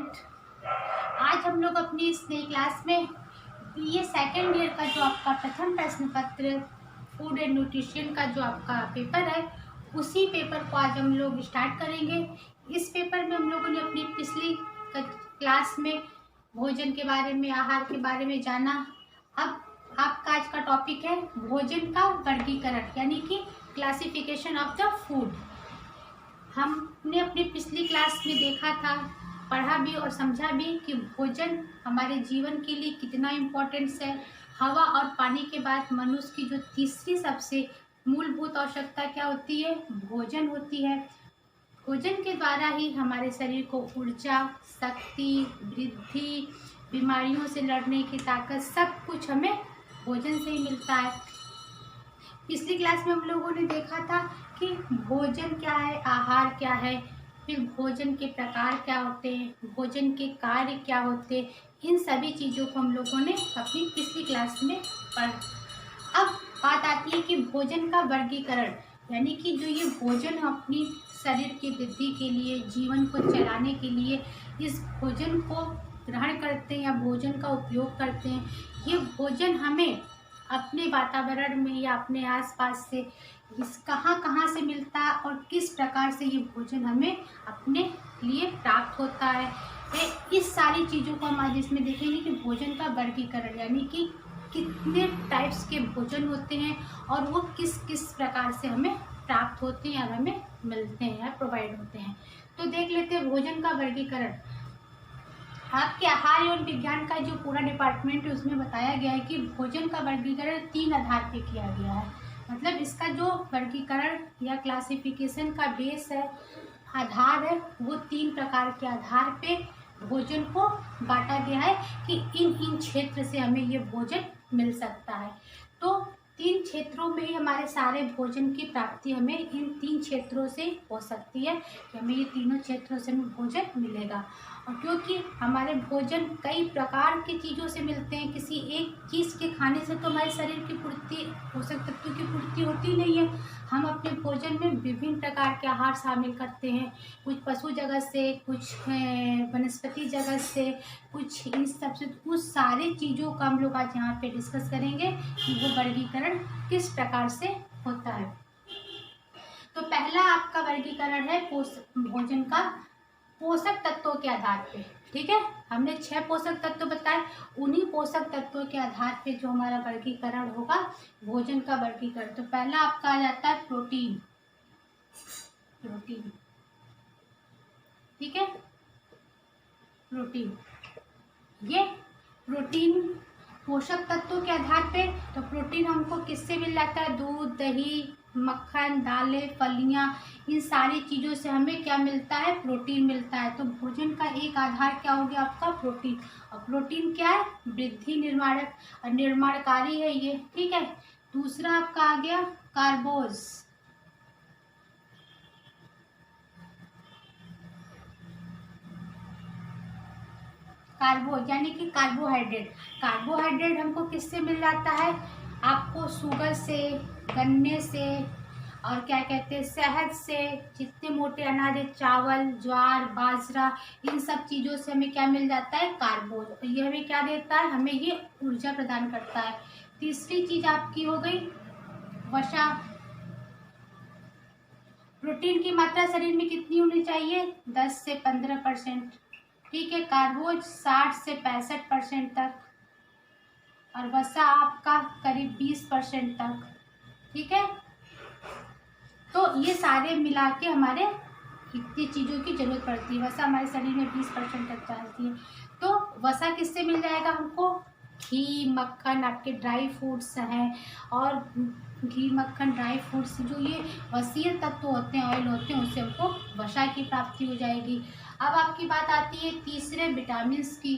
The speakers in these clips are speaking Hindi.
स्टूडेंट, आज हम लोग अपनी इस नई क्लास में बीए सेकेंड ईयर का जो आपका प्रथम प्रश्न पत्र फूड एंड न्यूट्रिशन का जो आपका पेपर है, उसी पेपर को आज हम लोग स्टार्ट करेंगे। इस पेपर में हम लोगों ने अपनी पिछली क्लास में भोजन के बारे में, आहार के बारे में जाना। अब आपका आज का टॉपिक है भोजन का वर्गीकरण, यानी कि क्लासिफिकेशन ऑफ द फूड। हमने अपनी पिछली क्लास में देखा था, पढ़ा भी और समझा भी कि भोजन हमारे जीवन के लिए कितना इम्पोर्टेंस है। हवा और पानी के बाद मनुष्य की जो तीसरी सबसे मूलभूत आवश्यकता क्या होती है? भोजन होती है। भोजन के द्वारा ही हमारे शरीर को ऊर्जा, शक्ति, वृद्धि, बीमारियों से लड़ने की ताकत, सब कुछ हमें भोजन से ही मिलता है। पिछली क्लास में हम लोगों ने देखा था कि भोजन क्या है, आहार क्या है, फिर भोजन के प्रकार क्या होते हैं, भोजन के कार्य क्या होते हैं। इन सभी चीज़ों को हम लोगों ने अपनी पिछली क्लास में पढ़ा। अब बात आती है कि भोजन का वर्गीकरण, यानी कि जो ये भोजन अपनी शरीर की वृद्धि के लिए, जीवन को चलाने के लिए इस भोजन को ग्रहण करते हैं या भोजन का उपयोग करते हैं, ये भोजन हमें अपने वातावरण में या अपने आसपास से कहाँ से मिलता है और किस प्रकार से ये भोजन हमें अपने लिए प्राप्त होता है। इस सारी चीज़ों को हम आज इसमें देखेंगे कि भोजन का वर्गीकरण, यानी कि कितने टाइप्स के भोजन होते हैं और वो किस किस प्रकार से हमें प्राप्त होते हैं और हमें मिलते हैं या प्रोवाइड होते हैं। तो देख लेते हैं भोजन का वर्गीकरण। आपके आहार एवं विज्ञान का जो पूरा डिपार्टमेंट है उसमें बताया गया है कि भोजन का वर्गीकरण 3 आधार पे किया गया है। मतलब इसका जो वर्गीकरण या क्लासिफिकेशन का बेस है, आधार है, वो 3 प्रकार के आधार पे भोजन को बांटा गया है कि इन क्षेत्र से हमें ये भोजन मिल सकता है। तो 3 क्षेत्रों में ही हमारे सारे भोजन की प्राप्ति हमें इन 3 क्षेत्रों से हो सकती है कि हमें ये तीनों क्षेत्रों से हमें भोजन मिलेगा। और क्योंकि हमारे भोजन कई प्रकार की चीज़ों से मिलते हैं, किसी एक चीज़ के खाने से तो हमारे शरीर की पूर्ति, पोषक तत्वों की पूर्ति होती नहीं है। हम अपने भोजन में विभिन्न प्रकार के आहार शामिल करते हैं, कुछ पशु जगत से, कुछ वनस्पति जगत से, कुछ इन सब से। उस सारी चीज़ों का हम लोग आज यहाँ पे डिस्कस करेंगे कि वो वर्गीकरण किस प्रकार से होता है। तो पहला आपका वर्गीकरण है भोजन का पोषक तत्वों के आधार पे। ठीक है, हमने 6 पोषक तत्व बताए, उन्हीं पोषक तत्वों के आधार पे जो हमारा वर्गीकरण होगा भोजन का वर्गीकरण। तो पहला आपका आ जाता है प्रोटीन। प्रोटीन, ठीक है, प्रोटीन। ये प्रोटीन पोषक तत्वों के आधार पे, तो प्रोटीन हमको किससे मिल जाता है? दूध, दही, मक्खन, दालें, फलियां, इन सारी चीज़ों से हमें क्या मिलता है? प्रोटीन मिलता है। तो भोजन का एक आधार क्या हो गया आपका? प्रोटीन। और प्रोटीन क्या है? वृद्धि निर्माणक और निर्माणकारी है ये। ठीक है, दूसरा आपका आ गया कार्बोज। कार्बोज यानी कि कार्बोहाइड्रेट। कार्बोहाइड्रेट हमको किससे मिल जाता है? आपको शुगर से, गन्ने से, और क्या कहते हैं, शहद से, जितने मोटे अनाज है, चावल, ज्वार, बाजरा, इन सब चीज़ों से हमें क्या मिल जाता है? कार्बोज। और ये हमें क्या देता है? हमें ये ऊर्जा प्रदान करता है। तीसरी चीज आपकी हो गई वसा। प्रोटीन की मात्रा शरीर में कितनी होनी चाहिए? 10 से 15%। ठीक है, कार्बोज 60 से 65% तक, और वसा आपका करीब 20% तक। ठीक है, तो ये सारे मिला के हमारे कितनी चीज़ों की जरूरत पड़ती है? वसा हमारे शरीर में 20% तक जाती है। तो वसा किससे मिल जाएगा हमको? घी, मक्खन, आपके ड्राई फ्रूट्स हैं, और घी, मक्खन, ड्राई फ्रूट्स, जो ये वसीय तत्व होते हैं, ऑयल होते हैं, उससे हमको वसा की प्राप्ति हो जाएगी। अब आपकी बात आती है तीसरे विटामिन्स की।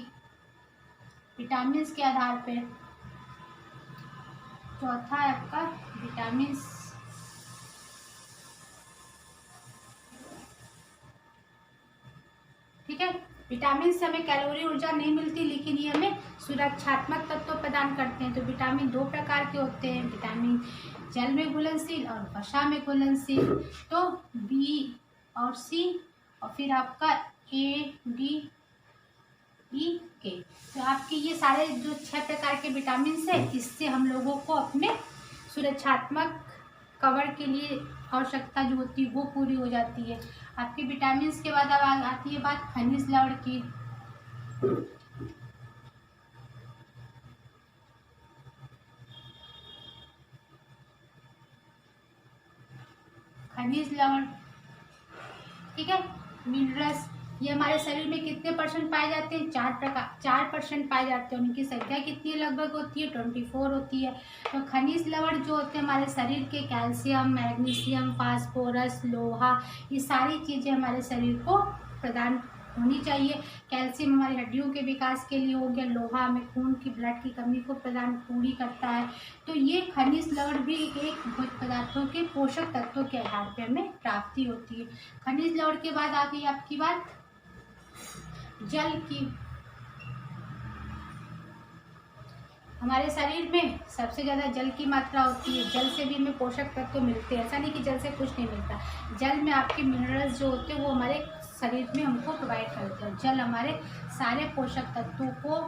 विटामिन्स के आधार पे चौथा है आपका विटामिन्स। ठीक है, विटामिन से हमें कैलोरी ऊर्जा नहीं मिलती, लेकिन ये हमें सुरक्षात्मक तत्व प्रदान करते हैं। तो विटामिन 2 प्रकार के होते हैं, विटामिन जल में घुलनशील और वसा में घुलनशील। तो बी और सी, और फिर आपका ए, डी आपके ये सारे जो 6 प्रकार के विटामिन है, इससे हम लोगों को अपने सुरक्षात्मक कवर के लिए आवश्यकता जो होती है वो पूरी हो जाती है। आपके विटामिन के बाद अब आती है बात खनिज लवण की। खनिज लवण, ठीक है, मिनरल्स, ये हमारे शरीर में कितने परसेंट पाए जाते हैं? 4% पाए जाते हैं। उनकी संख्या कितनी लगभग होती है? 24 होती है। तो खनिज लवण जो होते हैं हमारे शरीर के कैल्शियम, मैग्नीशियम, फास्फोरस, लोहा, ये सारी चीज़ें हमारे शरीर को प्रदान होनी चाहिए। कैल्शियम हमारी हड्डियों के विकास के लिए हो गया, लोहा हमें खून की ब्लड की कमी को प्रदान पूरी करता है। तो ये खनिज लवण भी एक भोज्य पदार्थों के पोषक तत्वों के आधार पर हमें प्राप्ति होती है। खनिज लवण के बाद आ गई आपकी बात जल की। हमारे शरीर में सबसे ज़्यादा जल की मात्रा होती है। जल से भी हमें पोषक तत्व मिलते हैं, ऐसा नहीं कि जल से कुछ नहीं मिलता। जल में आपके मिनरल्स जो होते हैं वो हमारे शरीर में हमको प्रोवाइड करते हैं। जल हमारे सारे पोषक तत्वों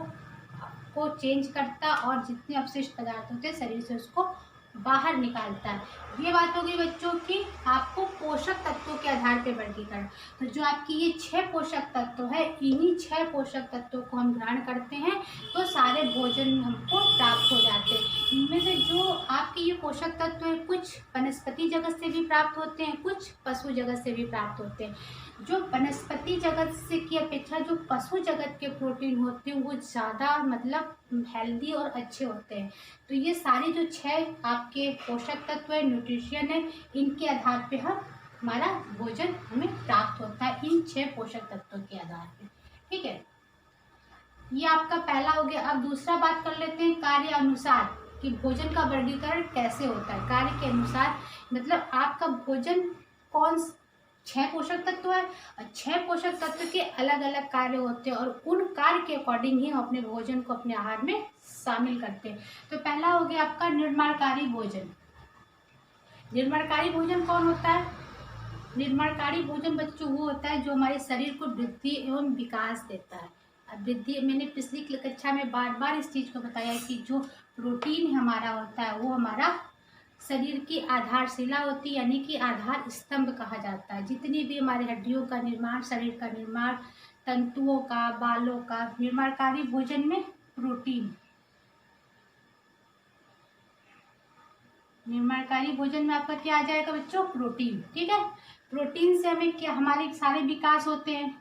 को चेंज करता और जितने अपशिष्ट पदार्थ होते हैं शरीर से उसको बाहर निकालता है। ये बात हो गई बच्चों की आपको पोषक तत्वों के आधार पर वर्गीकरण। तो जो आपकी ये 6 पोषक तत्व है, इन्हीं 6 पोषक तत्वों को हम ग्रहण करते हैं तो सारे भोजन हमको प्राप्त हो जाते हैं। इनमें से जो आपके ये पोषक तत्व है कुछ वनस्पति जगत से भी प्राप्त होते हैं, कुछ पशु जगत से भी प्राप्त होते हैं। जो वनस्पति जगत से की अपेक्षा जो पशु जगत के प्रोटीन होते हैं वो ज़्यादा मतलब हेल्दी और अच्छे होते हैं। तो ये सारे जो 6 आपके पोषक तत्व है, न्यूट्रिशन है, इनके आधार पे हमारा भोजन हमें प्राप्त होता है, इन 6 पोषक तत्वों के आधार पे। ठीक है, ये आपका पहला हो गया। अब दूसरा बात कर लेते हैं कार्य अनुसार कि भोजन का वर्गीकरण कैसे होता है। कार्य के अनुसार मतलब आपका भोजन कौन 6 पोषक तत्व है और 6 पोषक तत्व के अलग अलग कार्य होते हैं और उन कार्य के अकॉर्डिंग ही हम अपने भोजन को अपने आहार में शामिल करते हैं। तो पहला हो गया आपका निर्माणकारी भोजन। निर्माणकारी भोजन कौन होता है? निर्माणकारी भोजन बच्चों वो होता है जो हमारे शरीर को वृद्धि एवं विकास देता है। अब वृद्धि, मैंने पिछली कक्षा में बार बार इस चीज़ को बताया कि जो प्रोटीन हमारा होता है वो हमारा शरीर की आधारशिला होती है, यानी कि आधार स्तंभ कहा जाता है। जितनी भी हमारी हड्डियों का निर्माण, शरीर का निर्माण, तंतुओं का, बालों का, निर्माणकारी भोजन में प्रोटीन, निर्माणकारी भोजन में आपका क्या आ जाएगा बच्चों? प्रोटीन। ठीक है, प्रोटीन से हमें क्या, हमारे सारे विकास होते हैं,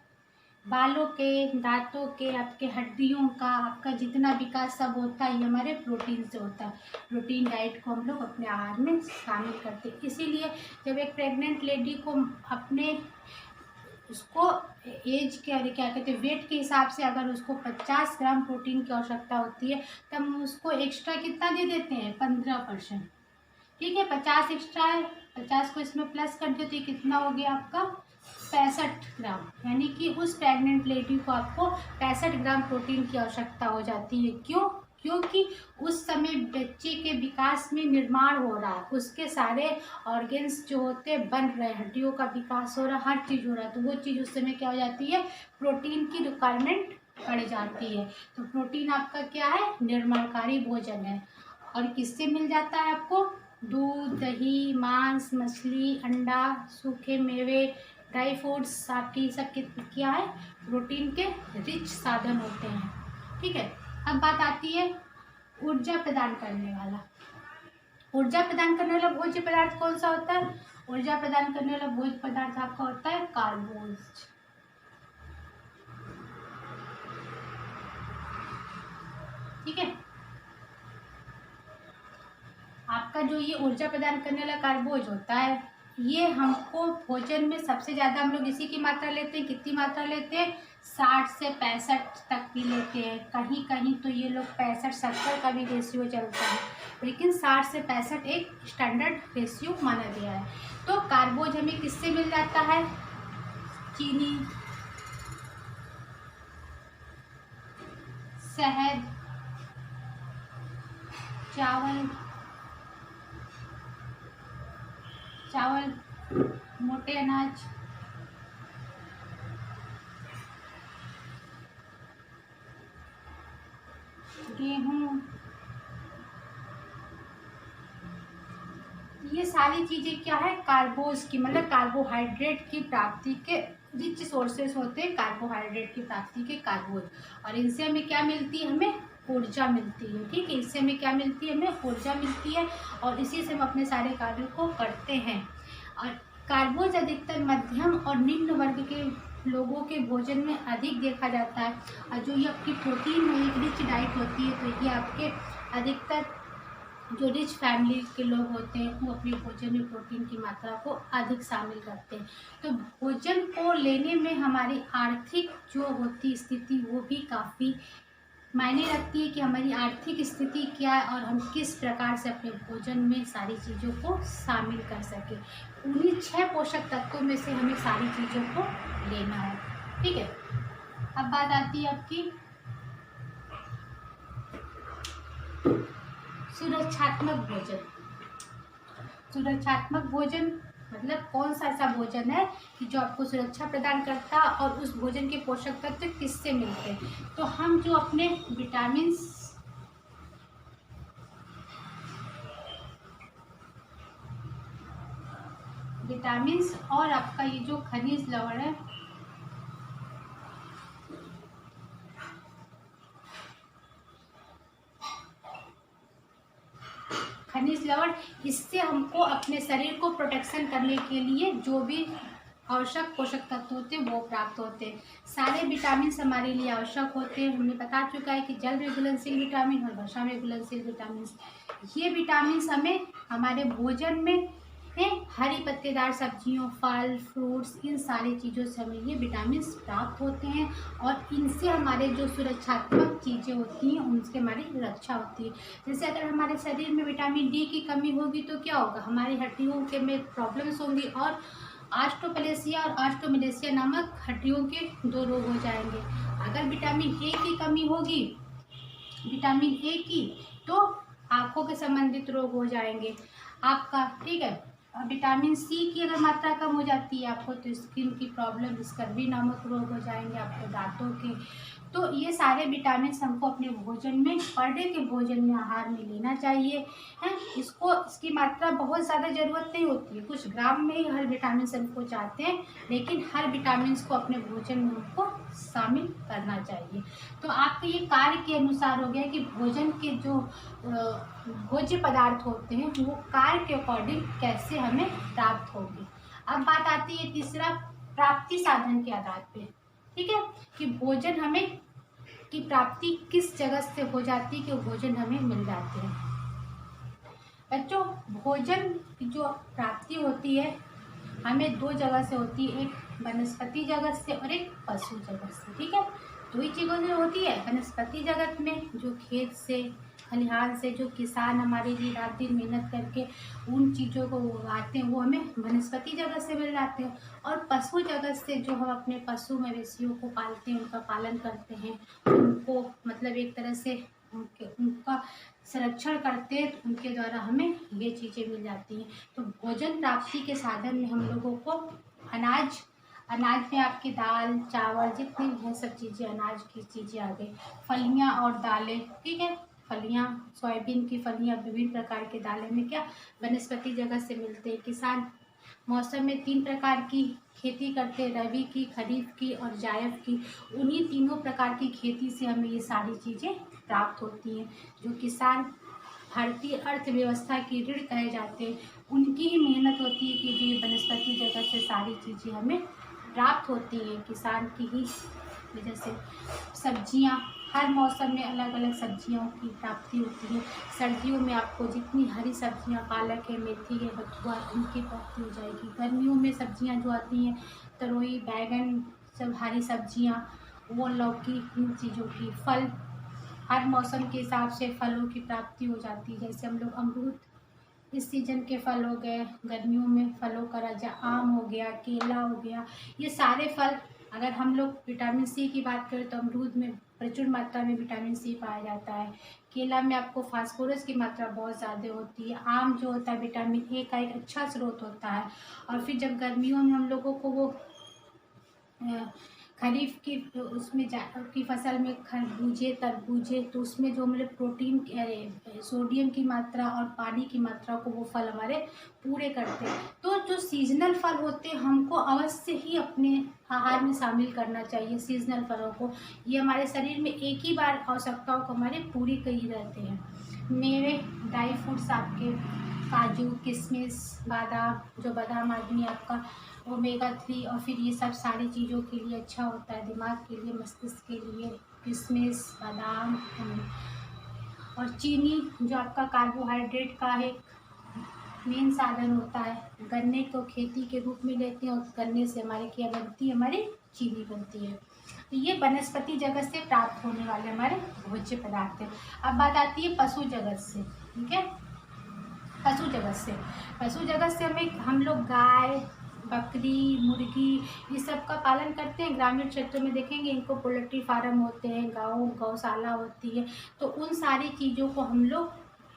बालों के, दांतों के, आपके हड्डियों का, आपका जितना विकास सब होता है ये हमारे प्रोटीन से होता है। प्रोटीन डाइट को हम लोग अपने आहार में शामिल करते हैं। इसीलिए जब एक प्रेग्नेंट लेडी को अपने उसको एज के क्या कहते हैं वेट के हिसाब से अगर उसको 50 ग्राम प्रोटीन की आवश्यकता होती है तब हम उसको एक्स्ट्रा कितना दे देते हैं? 15%। ठीक है, 50 एक्स्ट्रा है, 50 को इसमें प्लस कर दो तो ये कितना हो गया आपका? 65 ग्राम। यानी कि उस प्रेग्नेंट लेडी को आपको 65 ग्राम प्रोटीन की आवश्यकता हो जाती है। क्यों? क्योंकि उस समय बच्चे के विकास में निर्माण हो रहा है, उसके सारे ऑर्गेन्स जो होते हैं बन रहे हैं, हड्डियों का विकास हो रहा है, हर चीज़ हो रहा है, तो वो चीज़ उस समय क्या हो जाती है? प्रोटीन की रिक्वायरमेंट बढ़ जाती है। तो प्रोटीन आपका क्या है? निर्माणकारी भोजन है। और किससे मिल जाता है आपको? दूध, दही, मांस, मछली, अंडा, सूखे मेवे, ड्राई फ्रूट्स, आपकी सब क्या है? प्रोटीन के रिच साधन होते हैं। ठीक है, अब बात आती है ऊर्जा प्रदान करने वाला। ऊर्जा प्रदान करने वाला भोज्य पदार्थ कौन सा होता है? ऊर्जा प्रदान करने वाला भोज्य पदार्थ आपका होता है कार्बोज। ठीक है, आपका जो ये ऊर्जा प्रदान करने वाला कार्बोज होता है ये हमको भोजन में सबसे ज़्यादा हम लोग इसी की मात्रा लेते हैं। कितनी मात्रा लेते हैं? 60 से 65 तक भी लेते हैं। कहीं कहीं तो ये लोग 65-70 का भी रेशियो चलता है, लेकिन 60 से 65 एक स्टैंडर्ड रेशियो माना गया है। तो कार्बोज हमें किससे मिल जाता है? चीनी, शहद, चावल, मोटे अनाज, गेहूँ, ये सारी चीज़ें क्या है, कार्बोज की मतलब कार्बोहाइड्रेट की प्राप्ति के रिच सोर्सेस होते हैं, कार्बोहाइड्रेट की प्राप्ति के कार्बोज। और इनसे हमें क्या मिलती है, हमें ऊर्जा मिलती है। ठीक है, इससे हमें क्या मिलती है, हमें ऊर्जा मिलती है और इसी से हम अपने सारे कार्यों को करते हैं। और कार्बोज अधिकतर मध्यम और निम्न वर्ग के लोगों के भोजन में अधिक देखा जाता है। और जो ये आपकी प्रोटीन है, एक रिच डाइट होती है, तो ये आपके अधिकतर जो रिच फैमिली के लोग होते हैं वो अपने भोजन में प्रोटीन की मात्रा को अधिक शामिल करते हैं। तो भोजन को लेने में हमारी आर्थिक जो होती स्थिति वो भी काफ़ी मायने रखती है कि हमारी आर्थिक स्थिति क्या है और हम किस प्रकार से अपने भोजन में सारी चीज़ों को शामिल कर सकें। उन्हीं 6 पोषक तत्वों में से हमें सारी चीज़ों को लेना है। ठीक है, अब बात आती है आपकी सुरक्षात्मक भोजन। सुरक्षात्मक भोजन मतलब कौन सा ऐसा भोजन है कि जो आपको सुरक्षा प्रदान करता है और उस भोजन के पोषक तत्व किससे मिलते हैं। तो हम जो अपने विटामिन्स और आपका ये जो खनिज लवण है, खनिज लवण, इससे हमको अपने शरीर को प्रोटेक्शन करने के लिए जो भी आवश्यक पोषक तत्व होते हैं वो प्राप्त होते हैं। सारे विटामिन हमारे लिए आवश्यक होते हैं। हमने बता चुका है कि जल में घुलनशील विटामिन और वसा में घुलनशील विटामिन, ये विटामिन हमें हमारे भोजन में है, हरी पत्तेदार सब्जियों, फल, फ्रूट्स, इन सारी चीज़ों से हमें ये विटामिन प्राप्त होते हैं और इनसे हमारे जो सुरक्षात्मक चीज़ें होती हैं उनसे हमारी रक्षा होती है। जैसे अगर हमारे शरीर में विटामिन डी की कमी होगी तो क्या होगा, हमारी हड्डियों के में प्रॉब्लम्स होंगी और ऑस्टियोपेलेसिया और ऑस्टियोमेलेसिया नामक हड्डियों के 2 रोग हो जाएंगे। अगर विटामिन ए की कमी होगी, विटामिन ए की, तो आँखों के संबंधित रोग हो जाएंगे आपका। ठीक है, विटामिन सी की अगर मात्रा कम हो जाती है आपको तो स्किन की प्रॉब्लम, स्कर्वी नामक रोग हो जाएंगे आपको, दांतों के। तो ये सारे विटामिन हमको अपने भोजन में, पर डे के भोजन में, आहार में लेना चाहिए है। इसकी मात्रा बहुत ज़्यादा ज़रूरत नहीं होती है, कुछ ग्राम में ही हर विटामिन हमको चाहते हैं, लेकिन हर विटामिन को अपने भोजन में हमको शामिल करना चाहिए। तो आपके ये कार्य के अनुसार हो गया कि भोजन के जो भोज्य पदार्थ होते हैं वो कार्य के अकॉर्डिंग कैसे हमें प्राप्त होगी। अब बात आती है तीसरा, प्राप्ति साधन के आधार पे। ठीक है, कि भोजन हमें की प्राप्ति किस जगह से हो जाती है कि भोजन हमें मिल जाते हैं। बच्चों, भोजन की जो प्राप्ति होती है हमें 2 जगह से होती है, एक वनस्पति जगत से और एक पशु जगत से। ठीक है, 2 ही चीज़ों से होती है। वनस्पति जगत में जो खेत से, खलिहान से जो किसान हमारे लिए रात दिन मेहनत करके उन चीज़ों को उगाते हैं वो हमें वनस्पति जगत से मिल जाते हैं। और पशु जगत से जो हम अपने पशु मवेशियों को पालते हैं, उनका पालन करते हैं, उनको मतलब एक तरह से उनका संरक्षण करते हैं, तो उनके द्वारा हमें ये चीज़ें मिल जाती हैं। तो भोजन प्राप्ति के साधन में हम लोगों को अनाज में आपके दाल, चावल, जितनी भी हैं सब चीज़ें, अनाज की चीज़ें आ गई, फलियाँ और दालें। ठीक है, फलियाँ, सोयाबीन की फलियाँ, विभिन्न प्रकार के दालें में क्या वनस्पति जगत से मिलते हैं। किसान मौसम में 3 प्रकार की खेती करते हैं, रबी की, खरीफ की और जायद की। उन्हीं तीनों प्रकार की खेती से हमें ये सारी चीज़ें प्राप्त होती हैं। जो किसान भारतीय अर्थव्यवस्था की रीढ़ कहे जाते हैं, उनकी ही मेहनत होती है कि जो ये वनस्पति जगत से सारी चीज़ें हमें प्राप्त होती हैं, किसान की ही वजह से। सब्जियां, हर मौसम में अलग अलग सब्जियों की प्राप्ति होती है। सर्दियों में आपको जितनी हरी सब्जियां, पालक है, मेथी है, बथुआ, इनकी प्राप्ति हो जाएगी। गर्मियों में सब्जियां जो आती हैं, तरोई, बैगन, सब हरी सब्जियां, वो, लौकी, इन चीज़ों की। फल, हर मौसम के हिसाब से फलों की प्राप्ति हो जाती है। जैसे हम लोग अमरूद, इस सीजन के फल हो गए, गर्मियों में फलों का राजा आम हो गया, केला हो गया, ये सारे फल। अगर हम लोग विटामिन सी की बात करें तो अमरूद में प्रचुर मात्रा में विटामिन सी पाया जाता है। केला में आपको फास्फोरस की मात्रा बहुत ज़्यादा होती है। आम जो होता है विटामिन ए का एक अच्छा स्रोत होता है। और फिर जब गर्मियों में हम लोगों को वो खरीफ की उसमें की फसल में खरबूजे तरबूजे, तो उसमें जो हमारे प्रोटीन सोडियम की मात्रा और पानी की मात्रा को वो फल हमारे पूरे करते हैं। तो जो सीजनल फल होते हैं हमको अवश्य ही अपने आहार में शामिल करना चाहिए। सीजनल फलों को, ये हमारे शरीर में एक ही बार आवश्यकताओं को हमारे पूरी कर ही रहते हैं। मेवे, ड्राई फ्रूट्स आपके काजू किशमिश बादाम, जो बादाम आदमी आपका ओमेगा 3 और फिर ये सब सारी चीज़ों के लिए अच्छा होता है, दिमाग के लिए मस्तिष्क के लिए। किशमिश बादाम और चीनी जो आपका कार्बोहाइड्रेट का एक मेन साधन होता है। गन्ने को खेती के रूप में लेते हैं और गन्ने से हमारे क्या बनती है, हमारी चीनी बनती है। तो ये वनस्पति जगत से प्राप्त होने वाले हमारे भोज्य पदार्थ हैं। अब बात आती है पशु जगत से। ठीक है, पशु जगत से हम लोग गाय बकरी मुर्गी ये सब का पालन करते हैं। ग्रामीण क्षेत्रों में देखेंगे इनको पोल्ट्री फार्म होते हैं, गौशाला होती है, तो उन सारी चीज़ों को हम लोग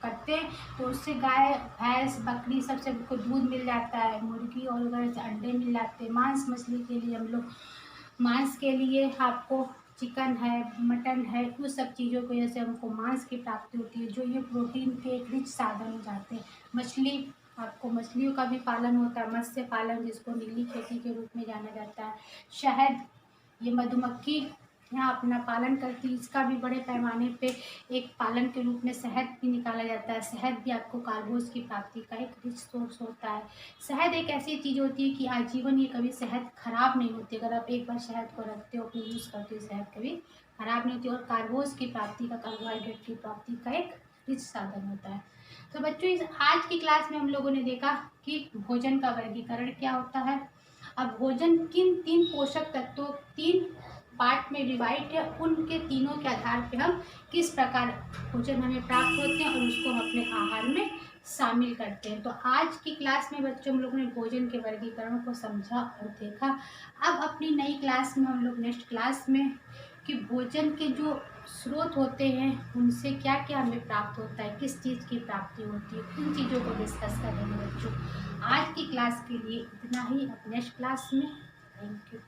करते हैं। तो उससे गाय भैंस बकरी सबसे को दूध मिल जाता है, मुर्गी और अगर अंडे मिल जाते हैं। मांस मछली के लिए हम लोग मांस के लिए आपको चिकन है मटन है, उस सब चीज़ों की वजह से हमको मांस की प्राप्ति होती है, जो ये प्रोटीन के एक रिच साधन हो जाते हैं। मछली, आपको मछलियों का भी पालन होता है, मत्स्य पालन जिसको नीली खेती के रूप में जाना जाता है। शहद, ये मधुमक्खी यहाँ अपना पालन करती है, इसका भी बड़े पैमाने पे एक पालन के रूप में शहद भी निकाला जाता है। शहद भी आपको कार्बोज की प्राप्ति का एक रिच सोर्स होता है। शहद एक ऐसी चीज़ होती है कि आजीवन ये कभी शहद खराब नहीं होती। अगर आप एक बार शहद को रखते हो, अपने यूज़ करते हो, शहद कभी खराब नहीं होती। और कार्बोज की प्राप्ति का, कार्बोहाइड्रेट की प्राप्ति का एक रिच साधन होता है। तो बच्चों, इस आज की क्लास में हम लोगों ने देखा कि भोजन का वर्गीकरण क्या होता है। अब भोजन किन 3 पोषक तत्वों 3 पार्ट में डिवाइड है, उनके तीनों के आधार पे हम किस प्रकार भोजन हमें प्राप्त होते हैं और उसको हम अपने आहार में शामिल करते हैं। तो आज की क्लास में बच्चों हम लोगों ने भोजन के वर्गीकरण को समझा और देखा। अब अपनी नई क्लास में हम लोग नेक्स्ट क्लास में कि भोजन के जो स्रोत होते हैं उनसे क्या क्या हमें प्राप्त होता है, किस चीज़ की प्राप्ति होती है, उन चीज़ों को डिस्कस करेंगे बच्चों। आज की क्लास के लिए इतना ही। अब नेक्स्ट क्लास में थैंक यू।